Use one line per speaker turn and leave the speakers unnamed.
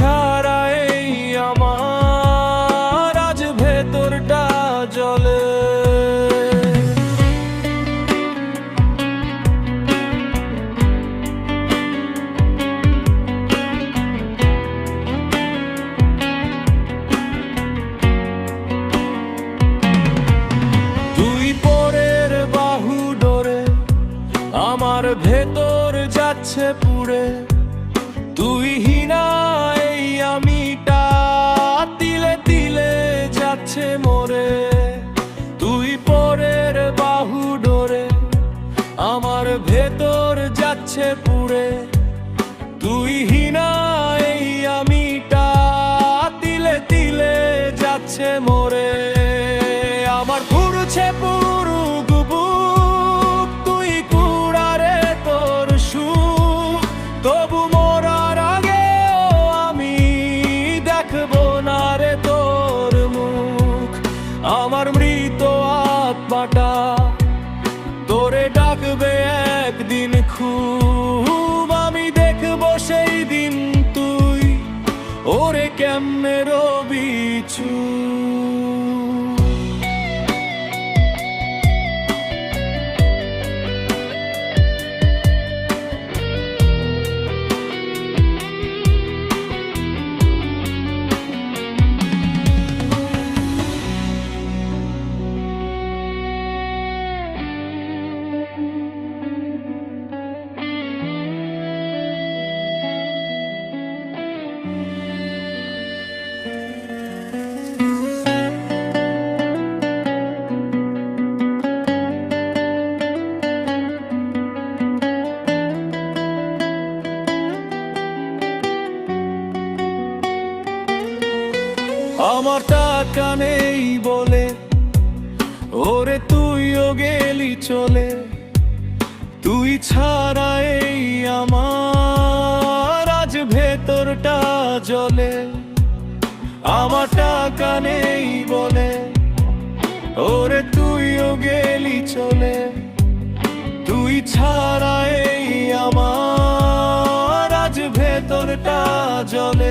ছাড়া এই আমার আজ ভেতরটা জ্বলে। তুই পরের বাহু ডোরে আমার ভেতর যাচ্ছে পুড়ে। তুই হীনা এই আমিটা তিলে তিলে যাচ্ছে মরে। তুই পরের বাহু ডোরে আমার ভেতর যাচ্ছে পুড়ে। তুই হীনা এই আমিটা তিলে তিলে যাচ্ছে মরে। আমার পুরুছে পুরুক বুক, তুই কুড়ারে তোর সুখ। তবু মরার আগেও আমি দেখবো না রে তোর মুখ। আমার মৃত আত্মাটা তোরে ডাকবে একদিন খুব। আমি দেখবো সেই দিন তুই ওরে কেমনে রবি চুপ। আমার টাকা নেই বলে ওরে তুইও গেলি চলে। তুই ছাড়া এই আমার আজ ভেতরটা জ্বলে। আমার টাকা নেই বলে ওরে তুইও গেলি চলে। তুই ছাড়া এই আমার আজ ভেতরটা জ্বলে।